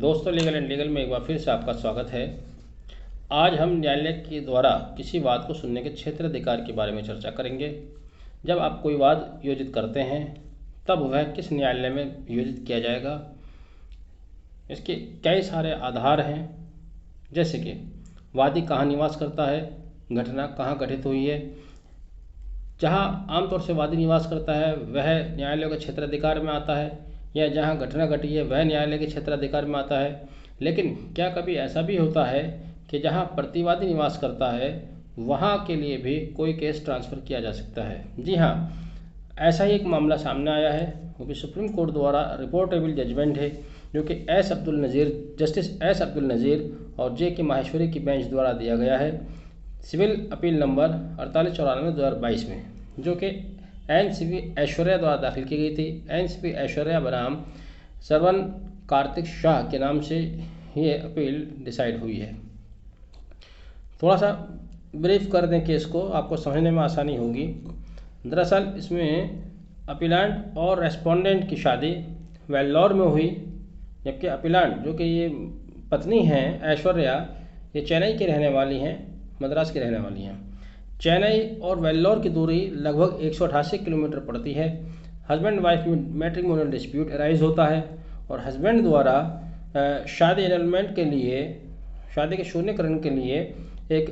दोस्तों, legal and legal में एक बार फिर से आपका स्वागत है। आज हम न्यायालय के द्वारा किसी वाद को सुनने के क्षेत्राधिकार के बारे में चर्चा करेंगे। जब आप कोई वाद योजित करते हैं तब वह किस न्यायालय में योजित किया जाएगा, इसके कई सारे आधार हैं। जैसे कि वादी कहाँ निवास करता है, घटना कहाँ घटित हुई है। जहाँ आमतौर से वादी निवास करता है वह न्यायालय के क्षेत्राधिकार में आता है, या जहाँ घटना घटी है वह न्यायालय के क्षेत्राधिकार में आता है। लेकिन क्या कभी ऐसा भी होता है कि जहाँ प्रतिवादी निवास करता है वहाँ के लिए भी कोई केस ट्रांसफ़र किया जा सकता है? जी हाँ, ऐसा ही एक मामला सामने आया है, वो भी सुप्रीम कोर्ट द्वारा रिपोर्टेबल जजमेंट है, जो कि जस्टिस एस अब्दुल नज़ीर और जे के माहेश्वरी की बेंच द्वारा दिया गया है, सिविल अपील नंबर 4894/2022 में, जो कि NCV ऐश्वर्या द्वारा दाखिल की गई थी। NCV ऐश्वर्या बनाम सरवन कार्तिक शाह के नाम से ये अपील डिसाइड हुई है। थोड़ा सा ब्रीफ कर दें केस को, आपको समझने में आसानी होगी। दरअसल इसमें अपीलांट और रेस्पोंडेंट की शादी वेल्लोर में हुई, जबकि अपीलांट जो कि ये पत्नी हैं ऐश्वर्या, ये चेन्नई की रहने वाली हैं, मद्रास की रहने वाली हैं। चेन्नई और वेल्लोर की दूरी लगभग 188 किलोमीटर पड़ती है। हस्बैंड वाइफ में मैट्रिमोनियल डिस्प्यूट अराइज होता है और हस्बैंड द्वारा शादी एनलमेंट के लिए, शादी के शून्यकरण के लिए एक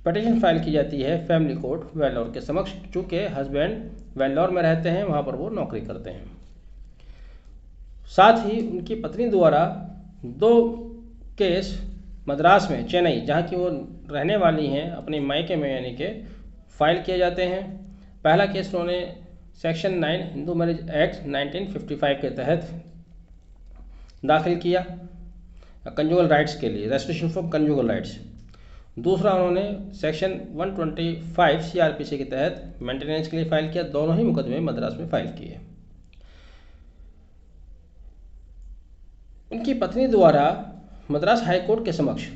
पटिशन फाइल की जाती है फैमिली कोर्ट वेल्लोर के समक्ष। चूँकि हस्बैंड वेल्लोर में रहते हैं, वहाँ पर वो नौकरी करते हैं। साथ ही उनकी पत्नी द्वारा 2 केस मद्रास में, चेन्नई जहाँ की वो रहने वाली हैं, अपने मायके में यानी कि फाइल किए जाते हैं। पहला केस उन्होंने सेक्शन 9 हिंदू मैरिज एक्ट 1955 के तहत दाखिल किया, कंजुगल राइट्स के लिए, रेस्ट्रिक्शन फॉर कंजुगल राइट्स। दूसरा उन्होंने सेक्शन 125 CRPC के तहत मेंटेनेंस के लिए फाइल किया। दोनों ही मुकदमे मद्रास में फाइल किए। उनकी पत्नी द्वारा मद्रास हाई कोर्ट के समक्ष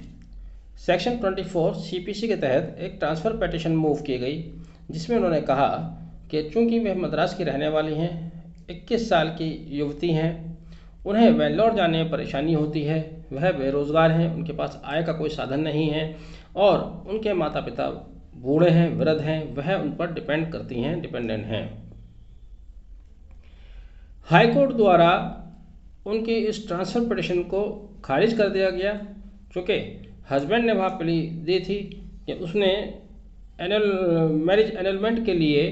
सेक्शन 24 CPC के तहत एक ट्रांसफ़र पिटीशन मूव की गई, जिसमें उन्होंने कहा कि चूंकि वे मद्रास की रहने वाली हैं, 21 साल की युवती हैं, उन्हें वेल्लोर जाने में परेशानी होती है, वह बेरोज़गार हैं, उनके पास आय का कोई साधन नहीं है और उनके माता पिता बूढ़े हैं, वृद्ध हैं, वह उन पर डिपेंडेंट हैं। हाई कोर्ट द्वारा उनकी इस ट्रांसफ़र पिटीशन को खारिज कर दिया गया, चूँकि हस्बैंड ने वहाँ प्ली दी थी कि उसने मैरिज एनलमेंट के लिए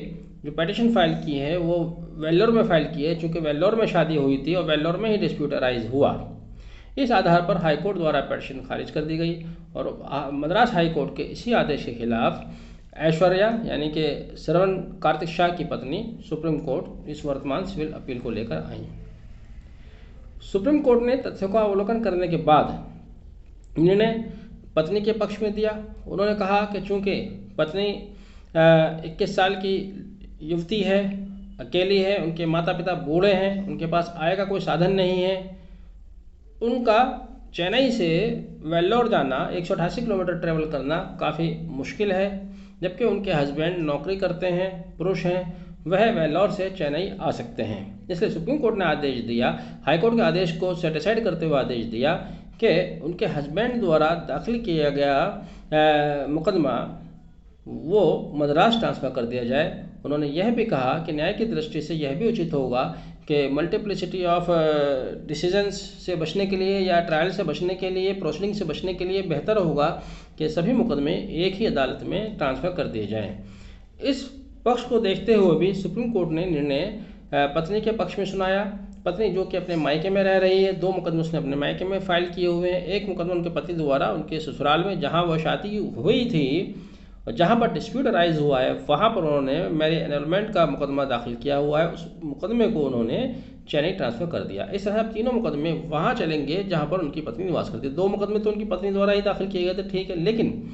जो पिटीशन फाइल की है वो वेल्लोर में फाइल की है, चूँकि वेल्लोर में शादी हुई थी और वेल्लोर में ही डिस्प्यूट अराइज हुआ। इस आधार पर हाई कोर्ट द्वारा पिटीशन खारिज कर दी गई और मद्रास हाई कोर्ट के इसी आदेश के खिलाफ ऐश्वर्या यानी कि सरवन कार्तिक शाह की पत्नी सुप्रीम कोर्ट इस वर्तमान सिविल अपील को लेकर आई। सुप्रीम कोर्ट ने तथ्यों का अवलोकन करने के बाद निर्णय पत्नी के पक्ष में दिया। उन्होंने कहा कि चूँकि पत्नी 21 साल की युवती है, अकेली है, उनके माता पिता बूढ़े हैं, उनके पास आय का कोई साधन नहीं है, उनका चेन्नई से वेल्लोर जाना 188 किलोमीटर ट्रेवल करना काफ़ी मुश्किल है, जबकि उनके हस्बैंड नौकरी करते हैं, पुरुष हैं, वह वेल्लोर से चेन्नई आ सकते हैं। इसलिए सुप्रीम कोर्ट ने आदेश दिया, हाई कोर्ट के आदेश को सेटिसाइड करते हुए आदेश दिया कि उनके हस्बैंड द्वारा दाखिल किया गया मुकदमा वो मद्रास ट्रांसफ़र कर दिया जाए। उन्होंने यह भी कहा कि न्याय की दृष्टि से यह भी उचित होगा कि मल्टीप्लिसिटी ऑफ डिसीजंस से बचने के लिए या ट्रायल से बचने के लिए, प्रोसीडिंग से बचने के लिए बेहतर होगा कि सभी मुकदमे एक ही अदालत में ट्रांसफ़र कर दिए जाएँ। इस पक्ष को देखते हुए भी सुप्रीम कोर्ट ने निर्णय पत्नी के पक्ष में सुनाया। पत्नी जो कि अपने मायके में रह रही है, 2 मुकदमे उसने अपने मायके में फाइल किए हुए हैं। एक मुकदमा उनके पति द्वारा उनके ससुराल में जहां वह शादी हुई थी और जहां पर डिस्प्यूट अराइज हुआ है, वहां पर उन्होंने मैरिज एनलमेंट का मुकदमा दाखिल किया हुआ है। उस मुकदमे को उन्होंने चेन्नई ट्रांसफ़र कर दिया। इस तरह तीनों मुकदमे वहाँ चलेंगे जहाँ पर उनकी पत्नी निवास करती है। 2 मुकदमे तो उनकी पत्नी द्वारा ही दाखिल किए गए थे, ठीक है, लेकिन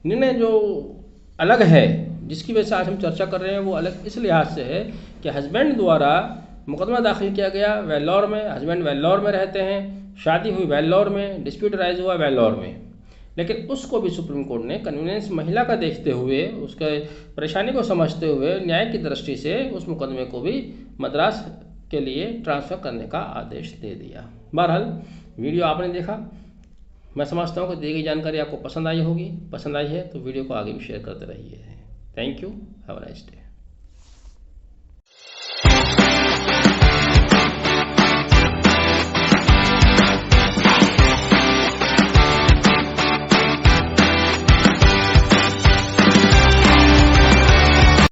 निर्णय जो अलग है, जिसकी वजह से आज हम चर्चा कर रहे हैं, वो अलग इस लिहाज से है कि हस्बैंड द्वारा मुकदमा दाखिल किया गया वेल्लोर में, हस्बैंड वेल्लोर में रहते हैं, शादी हुई वेल्लोर में, डिस्प्यूट राइज हुआ वेल्लोर में, लेकिन उसको भी सुप्रीम कोर्ट ने कन्वीनियंस महिला का देखते हुए, उसके परेशानी को समझते हुए, न्याय की दृष्टि से उस मुकदमे को भी मद्रास के लिए ट्रांसफ़र करने का आदेश दे दिया। बहरहाल वीडियो आपने देखा, मैं समझता हूँ कि दी गई जानकारी आपको पसंद आई होगी। पसंद आई है तो वीडियो को आगे भी शेयर करते रहिए। Thank you, have a nice day.